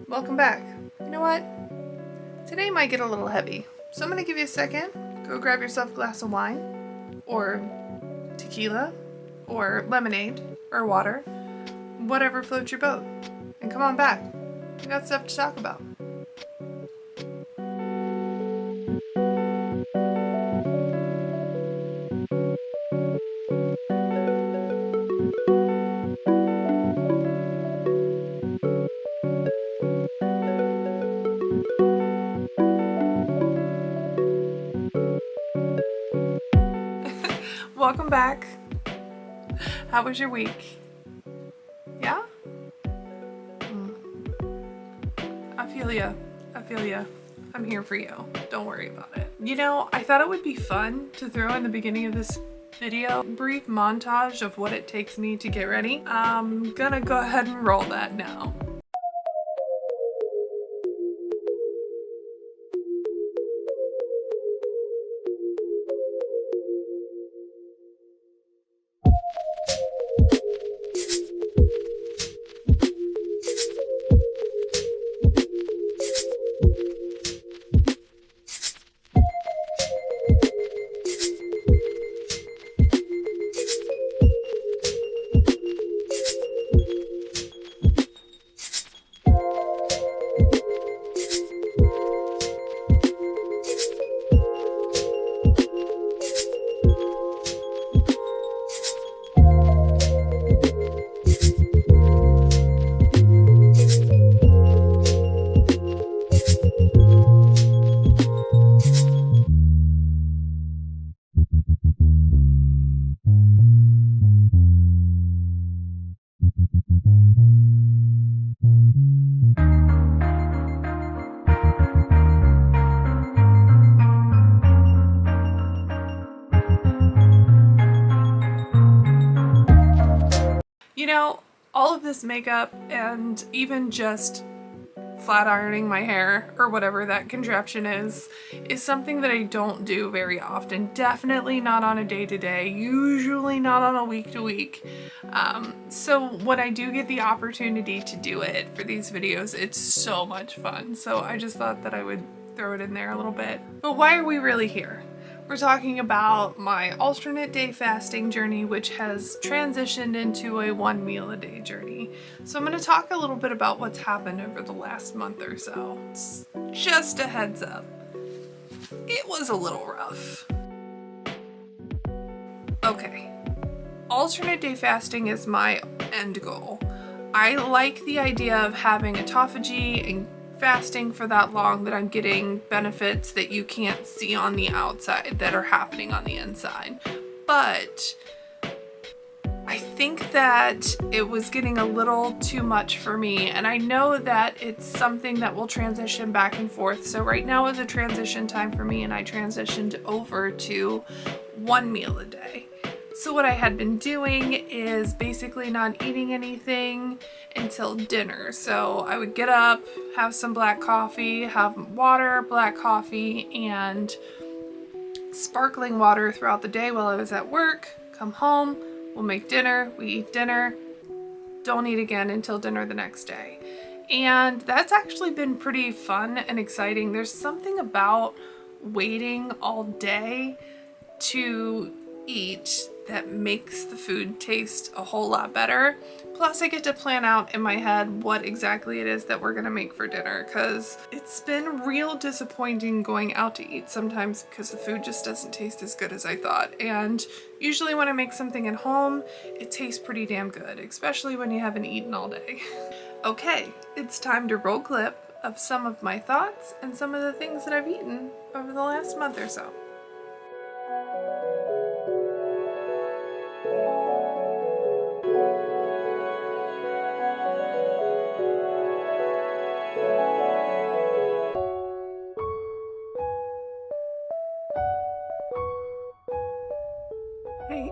Welcome back. You know what? Today might get a little heavy, so I'm gonna give you a second. Go grab yourself a glass of wine, or tequila, or lemonade, or water, whatever floats your boat, and come on back. We got stuff to talk about. Welcome back. How was your week? Yeah? I feel ya. I'm here for you. Don't worry about it. You know, I thought it would be fun to throw in the beginning of this video a brief montage of what it takes me to get ready. I'm gonna go ahead and roll that now. You know, all of this makeup and even just flat ironing my hair or whatever that contraption is something that I don't do very often. Definitely not on a day-to-day, usually not on a week-to-week. So when I do get the opportunity to do it for these videos, it's so much fun. So I just thought that I would throw it in there a little bit. But why are we really here? We're talking about my alternate day fasting journey, which has transitioned into a 1 meal a day journey. So I'm going to talk a little bit about what's happened over the last month or so. Just a heads up, it was a little rough. Okay, alternate day fasting is my end goal. I like the idea of having autophagy and fasting for that long that I'm getting benefits that you can't see on the outside that are happening on the inside. But I think that it was getting a little too much for me, and I know that it's something that will transition back and forth. So right now is a transition time for me, and I transitioned over to 1 meal a day. So what I had been doing is basically not eating anything until dinner. So I would get up, have some black coffee, have water, black coffee, and sparkling water throughout the day while I was at work. Come home, we'll make dinner, we eat dinner, don't eat again until dinner the next day. And that's actually been pretty fun and exciting. There's something about waiting all day to eat that makes the food taste a whole lot better. Plus I get to plan out in my head what exactly it is that we're gonna make for dinner, because it's been real disappointing going out to eat sometimes because the food just doesn't taste as good as I thought. And usually when I make something at home, it tastes pretty damn good, especially when you haven't eaten all day. Okay, it's time to roll clip of some of my thoughts and some of the things that I've eaten over the last month or so. Hey,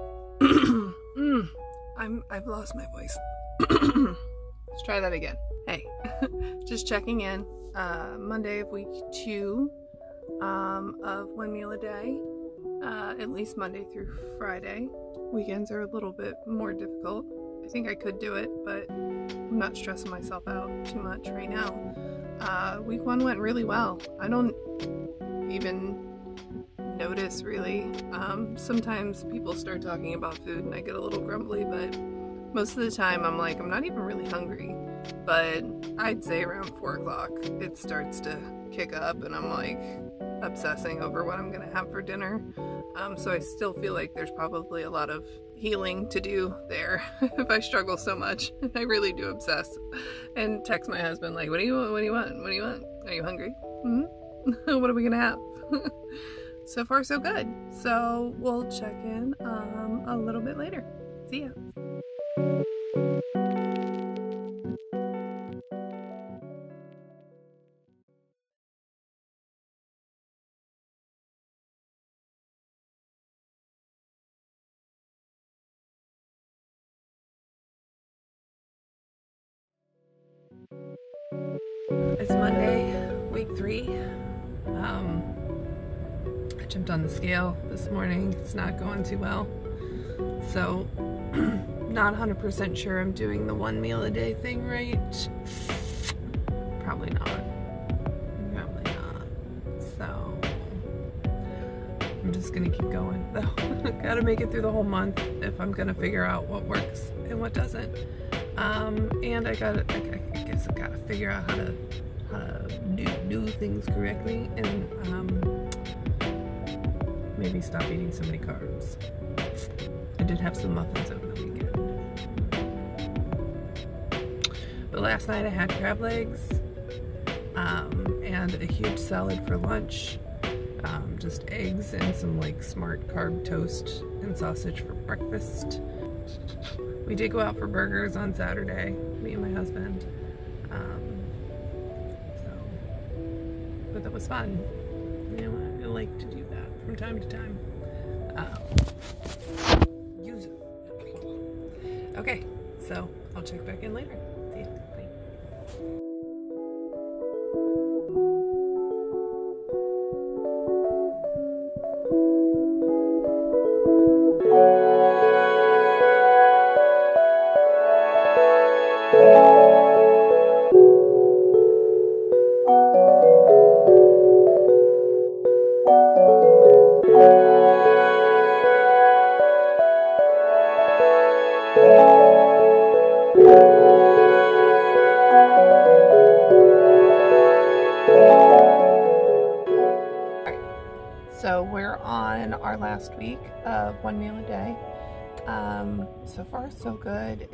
I've lost my voice. Let's try that again. Hey, just checking in. Monday of week 2 of 1 meal a day, at least Monday through Friday. Weekends are a little bit more difficult. I think I could do it, but I'm not stressing myself out too much right now. Week 1 went really well. I don't even notice really. Sometimes people start talking about food and I get a little grumbly, but most of the time I'm like, I'm not even really hungry. But I'd say around 4 o'clock it starts to kick up and I'm like obsessing over what I'm gonna have for dinner. So I still feel like there's probably a lot of healing to do there if I struggle so much. I really do obsess and text my husband like, what do you want? What do you want? What do you want? Are you hungry? What are we gonna have? So far so good. So we'll check in a little bit later. See ya. It's Monday, week 3. I jumped on the scale this morning. It's not going too well. So, not 100% sure I'm doing the 1 meal a day thing right. Probably not. Probably not. So, I'm just gonna keep going though. Gotta make it through the whole month if I'm gonna figure out what works and what doesn't. And I guess I gotta figure out how to do things correctly and maybe stop eating so many carbs. I did have some muffins over the weekend. But last night I had crab legs and a huge salad for lunch. Just eggs and some like smart carb toast and sausage for breakfast. We did go out for burgers on Saturday, me and my husband. But that was fun. You know, I like to do that from time to time. Use it. Okay, so I'll check back in later. See ya. Bye. So we're on our last week of 1 meal a day. So far so good.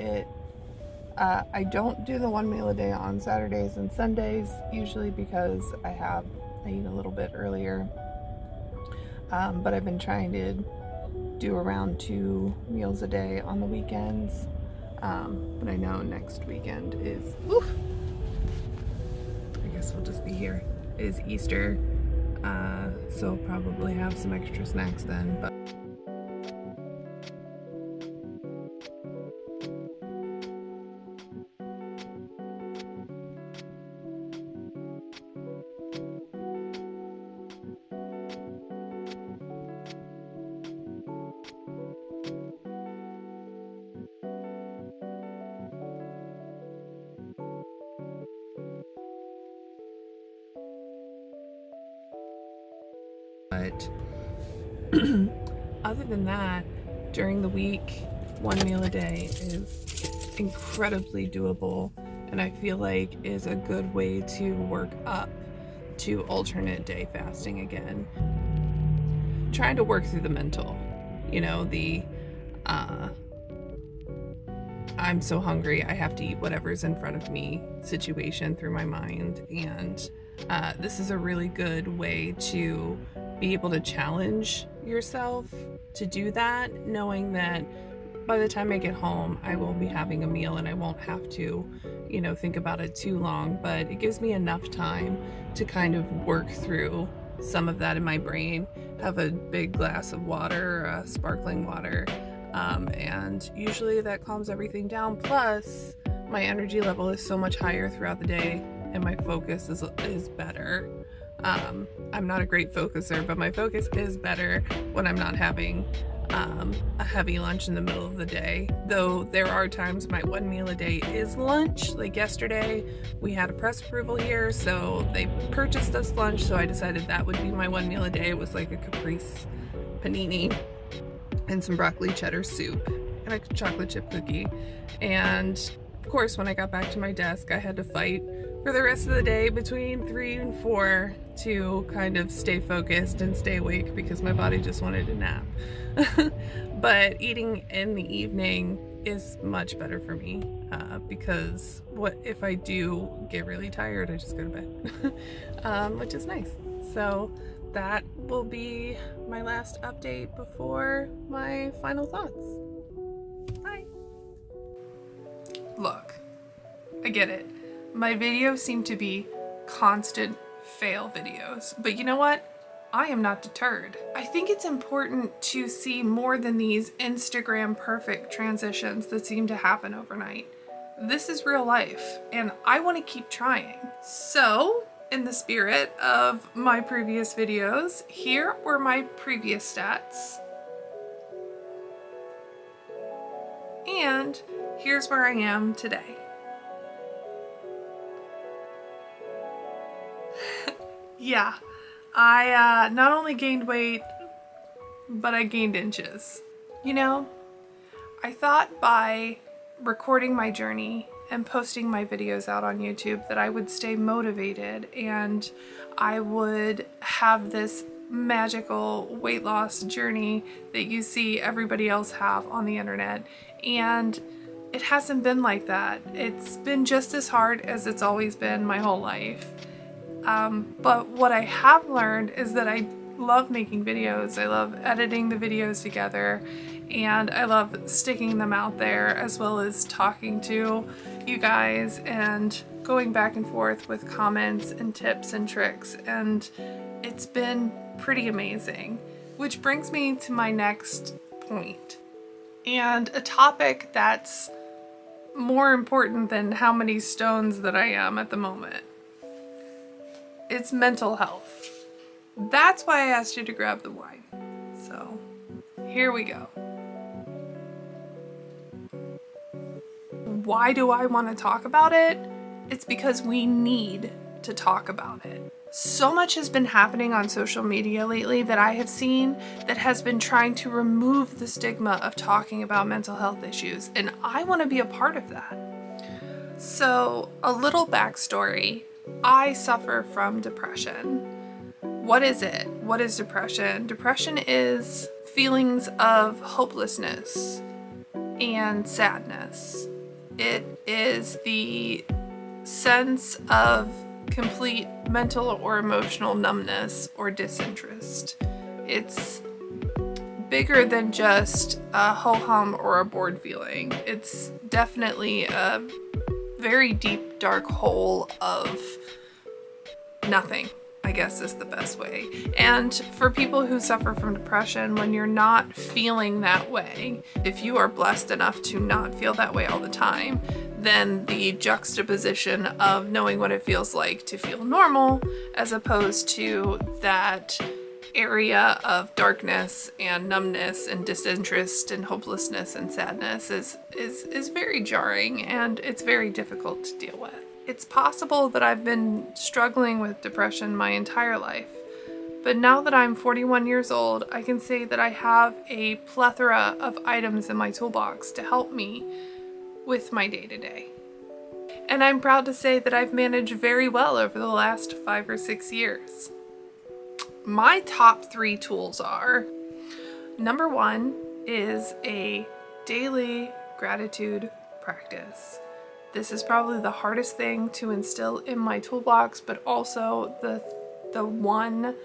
I don't do the 1 meal a day on Saturdays and Sundays usually because I eat a little bit earlier. But I've been trying to do around 2 meals a day on the weekends. But I know next weekend is, I guess we'll just be here, is Easter. So probably have some extra snacks then, but other than that, during the week, 1 meal a day is incredibly doable and I feel like is a good way to work up to alternate day fasting again. Trying to work through the mental, the I'm so hungry, I have to eat whatever's in front of me situation through my mind, and this is a really good way to be able to challenge yourself to do that, knowing that by the time I get home, I will be having a meal and I won't have to, think about it too long, but it gives me enough time to kind of work through some of that in my brain, have a big glass of water, sparkling water, and usually that calms everything down. Plus, my energy level is so much higher throughout the day and my focus is better. I'm not a great focuser, but my focus is better when I'm not having a heavy lunch in the middle of the day, though there are times my one meal a day is lunch. Like yesterday we had a press approval here, so they purchased us lunch, so I decided that would be my one meal a day. It was like a caprese panini and some broccoli cheddar soup and a chocolate chip cookie. And of course, when I got back to my desk, I had to fight for the rest of the day between 3 and 4 to kind of stay focused and stay awake because my body just wanted a nap. But eating in the evening is much better for me because what if I do get really tired, I just go to bed, which is nice. So that will be my last update before my final thoughts. Bye. Look, I get it. My videos seem to be constant fail videos, but you know what? I am not deterred. I think it's important to see more than these Instagram perfect transitions that seem to happen overnight. This is real life, and I want to keep trying. So, in the spirit of my previous videos, here were my previous stats. And here's where I am today. Yeah, I not only gained weight, but I gained inches. You know, I thought by recording my journey and posting my videos out on YouTube that I would stay motivated and I would have this magical weight loss journey that you see everybody else have on the internet. And it hasn't been like that. It's been just as hard as it's always been my whole life. But what I have learned is that I love making videos. I love editing the videos together, and I love sticking them out there, as well as talking to you guys and going back and forth with comments and tips and tricks. And it's been pretty amazing, which brings me to my next point, and a topic that's more important than how many stones that I am at the moment. It's mental health. That's why I asked you to grab the wine. So, here we go. Why do I want to talk about it? It's because we need to talk about it. So much has been happening on social media lately that I have seen that has been trying to remove the stigma of talking about mental health issues, and I want to be a part of that. So, a little backstory. I suffer from depression. What is it? What is depression? Depression is feelings of hopelessness and sadness. It is the sense of complete mental or emotional numbness or disinterest. It's bigger than just a ho-hum or a bored feeling. It's definitely a very deep, dark hole of nothing, I guess is the best way. And for people who suffer from depression, when you're not feeling that way, if you are blessed enough to not feel that way all the time, then the juxtaposition of knowing what it feels like to feel normal as opposed to that area of darkness and numbness and disinterest and hopelessness and sadness is very jarring, and it's very difficult to deal with. It's possible that I've been struggling with depression my entire life, but now that I'm 41 years old, I can say that I have a plethora of items in my toolbox to help me with my day-to-day. And I'm proud to say that I've managed very well over the last 5 or 6 years. My top 3 tools are, number 1 is a daily gratitude practice. This is probably the hardest thing to instill in my toolbox, but also the one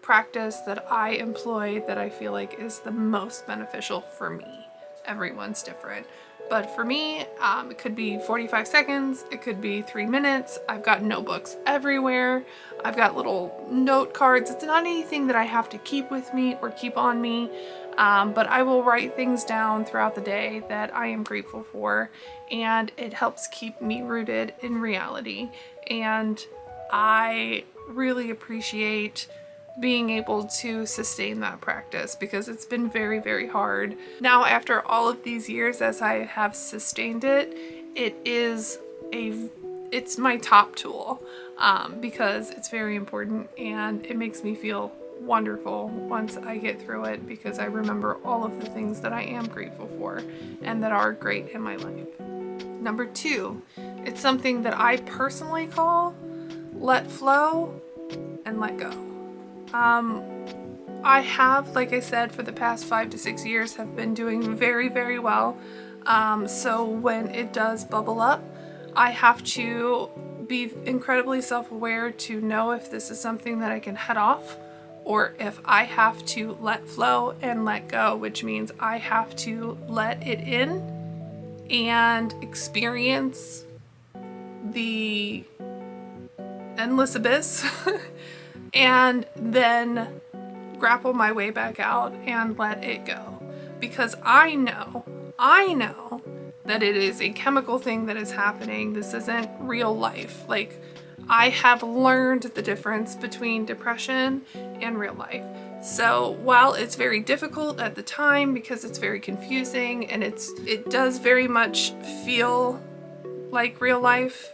practice that I employ that I feel like is the most beneficial for me. Everyone's different. But for me, it could be 45 seconds, it could be 3 minutes. I've got notebooks everywhere. I've got little note cards. It's not anything that I have to keep with me or keep on me, but I will write things down throughout the day that I am grateful for, and it helps keep me rooted in reality. And I really appreciate being able to sustain that practice, because it's been very, very hard. Now, after all of these years, as I have sustained it, it's my top tool, because it's very important and it makes me feel wonderful once I get through it, because I remember all of the things that I am grateful for and that are great in my life. Number 2, it's something that I personally call let flow and let go. I have, like I said, for the past 5 to 6 years have been doing very, very well. So when it does bubble up, I have to be incredibly self-aware to know if this is something that I can head off, or if I have to let flow and let go, which means I have to let it in and experience the endless abyss and then grapple my way back out and let it go. Because I know that it is a chemical thing that is happening. This isn't real life. Like, I have learned the difference between depression and real life. So while it's very difficult at the time because it's very confusing and it does very much feel like real life,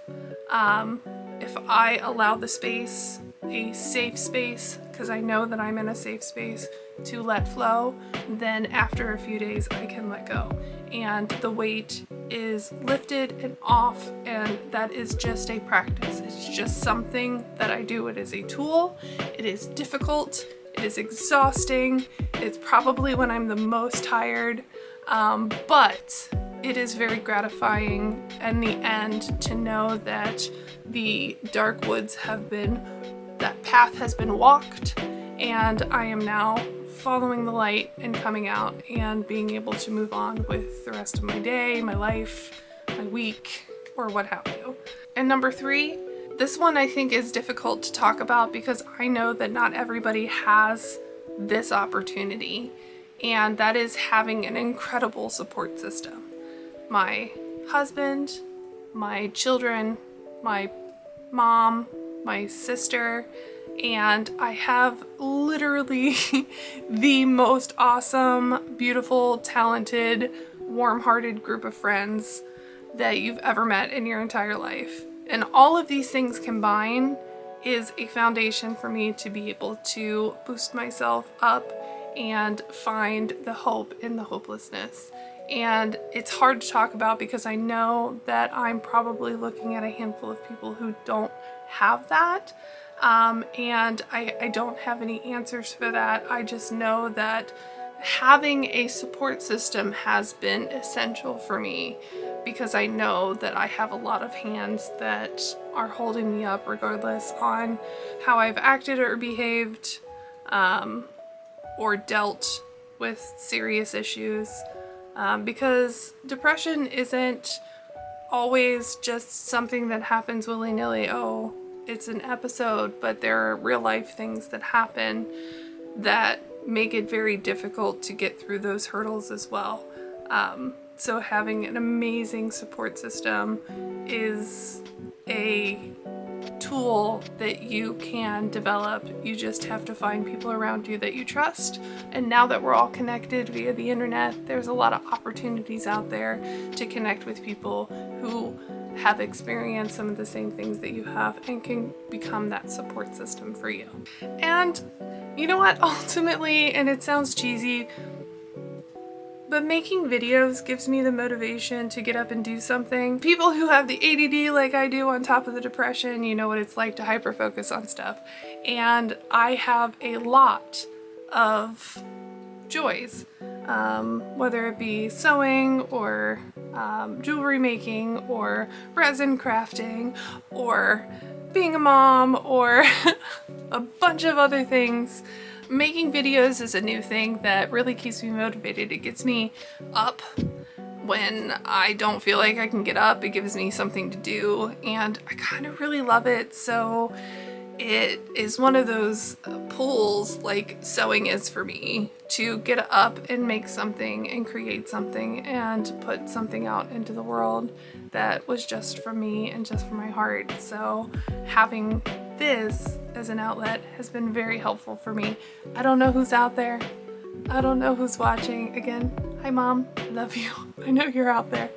if I allow the space, a safe space, because I know that I'm in a safe space, to let flow, then after a few days I can let go. And the weight is lifted and off, and that is just a practice. It's just something that I do. It is a tool. It is difficult. It is exhausting. It's probably when I'm the most tired, but it is very gratifying in the end to know that the dark woods that path has been walked, and I am now following the light and coming out and being able to move on with the rest of my day, my life, my week, or what have you. And number 3, this one I think is difficult to talk about because I know that not everybody has this opportunity, and that is having an incredible support system. My husband, my children, my mom, my sister, and I have literally the most awesome, beautiful, talented, warm-hearted group of friends that you've ever met in your entire life. And all of these things combined is a foundation for me to be able to boost myself up and find the hope in the hopelessness. And it's hard to talk about because I know that I'm probably looking at a handful of people who don't have that. And I don't have any answers for that. I just know that having a support system has been essential for me, because I know that I have a lot of hands that are holding me up regardless on how I've acted or behaved, or dealt with serious issues. Because depression isn't always just something that happens willy-nilly. Oh, it's an episode, but there are real life things that happen that make it very difficult to get through those hurdles as well. So having an amazing support system is a tool that you can develop. You just have to find people around you that you trust. And now that we're all connected via the internet, there's a lot of opportunities out there to connect with people who have experienced some of the same things that you have and can become that support system for you. And you know what? Ultimately, and it sounds cheesy, but making videos gives me the motivation to get up and do something. People who have the ADD like I do on top of the depression, you know what it's like to hyper-focus on stuff. And I have a lot of joys, whether it be sewing or jewelry making or resin crafting or being a mom or a bunch of other things. Making videos is a new thing that really keeps me motivated. It gets me up when I don't feel like I can get up. It gives me something to do, and I kind of really love it. So it is one of those pulls, like sewing is for me, to get up and make something and create something and put something out into the world that was just for me and just for my heart. So having this as an outlet has been very helpful for me. I don't know who's out there. I don't know who's watching. Again, hi Mom, love you. I know you're out there.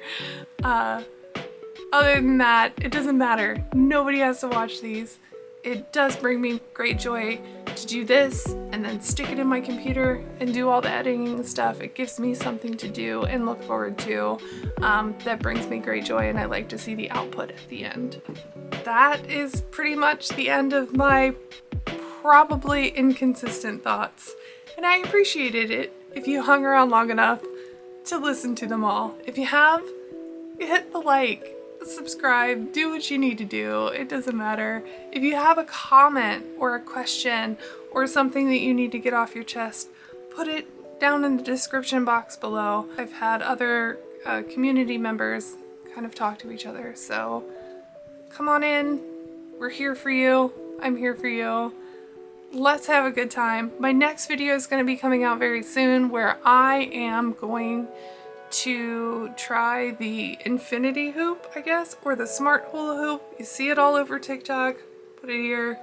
Other than that, it doesn't matter. Nobody has to watch these. It does bring me great joy to do this and then stick it in my computer and do all the editing and stuff. It gives me something to do and look forward to. That brings me great joy, and I like to see the output at the end. That is pretty much the end of my probably inconsistent thoughts, and I appreciated it if you hung around long enough to listen to them all. If you have, hit the like, subscribe, do what you need to do. It doesn't matter. If you have a comment or a question or something that you need to get off your chest, put it down in the description box below. I've had other community members kind of talk to each other, so come on in. We're here for you. I'm here for you. Let's have a good time. My next video is going to be coming out very soon, where I am going to try the infinity hoop, I guess, or the smart hula hoop. You see it all over TikTok. Put it here.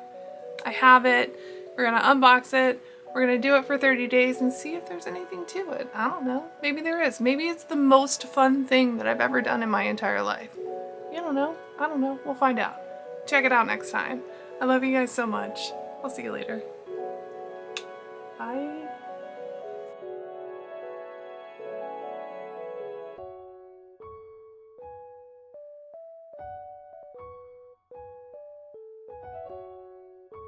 I have it. We're gonna unbox it. We're gonna do it for 30 days and see if there's anything to it. I don't know. Maybe there is. Maybe it's the most fun thing that I've ever done in my entire life. You don't know. I don't know. We'll find out. Check it out next time. I love you guys so much. I'll see you later. Bye.